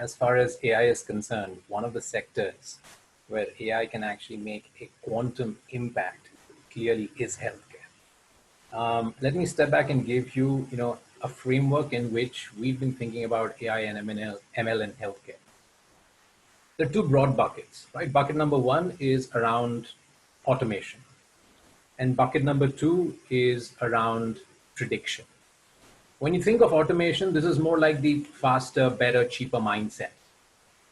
as far as AI is concerned, one of the sectors where AI can actually make a quantum impact clearly is healthcare. Let me step back and give you, a framework in which we've been thinking about AI and ML in healthcare. There are two broad buckets, right? Bucket number one is around automation, and bucket number two is around prediction. When you think of automation, this is more like the faster, better, cheaper mindset,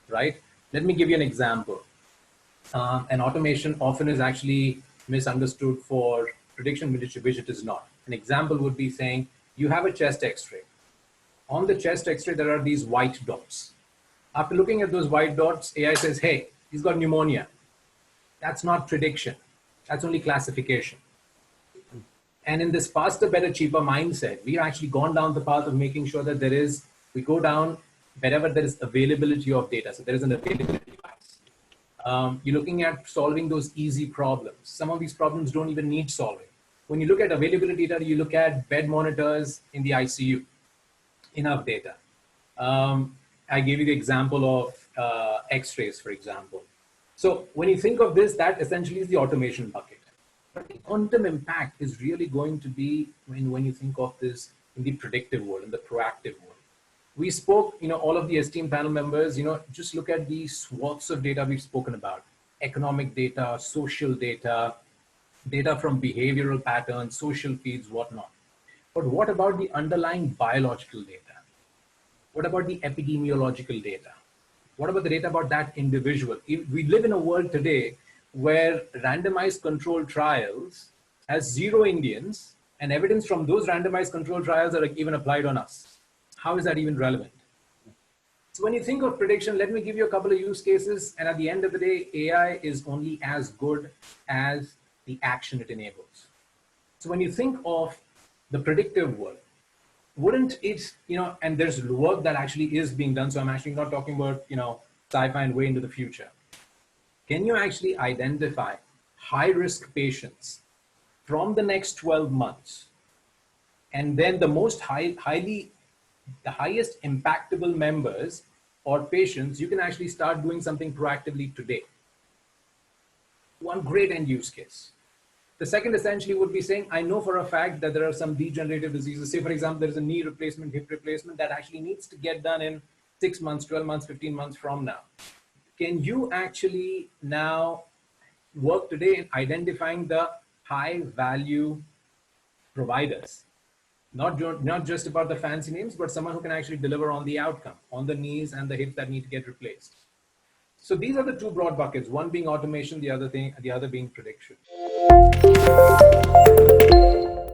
right? Let me give you an example. And automation often is actually misunderstood for prediction, which it is not. An example would be saying you have a chest x-ray. On the chest x-ray, there are these white dots. After looking at those white dots, AI says, hey, he's got pneumonia. That's not prediction. That's only classification. And in this faster, better, cheaper mindset, we've actually gone down the path of making sure that we go down wherever there is availability of data. So there is an availability bias. You're looking at solving those easy problems. Some of these problems don't even need solving. When you look at availability data, you look at bed monitors in the ICU, enough data. I gave you the example of X-rays, for example. So when you think of this, that essentially is the automation bucket. But the quantum impact is really going to be when you think of this in the predictive world, in the proactive world. We spoke, all of the esteemed panel members, just look at the swaths of data we've spoken about. Economic data, social data, data from behavioral patterns, social feeds, whatnot. But what about the underlying biological data? What about the epidemiological data? What about the data about that individual? We live in a world today where randomized controlled trials has 0 Indians, and evidence from those randomized controlled trials are even applied on us. How is that even relevant? So when you think of prediction, let me give you a couple of use cases. And at the end of the day, AI is only as good as the action it enables. So when you think of the predictive world, wouldn't it, and there's work that actually is being done. So I'm actually not talking about, sci-fi and way into the future. Can you actually identify high-risk patients from the next 12 months? And then the highest impactable members or patients, you can actually start doing something proactively today. One great end use case. The second essentially would be saying, I know for a fact that there are some degenerative diseases. Say, for example, there's a knee replacement, hip replacement that actually needs to get done in 6 months, 12 months, 15 months from now. Can you actually now work today in identifying the high value providers? Not just about the fancy names, but someone who can actually deliver on the outcome, on the knees and the hips that need to get replaced. So these are the two broad buckets, one being automation, the other being prediction.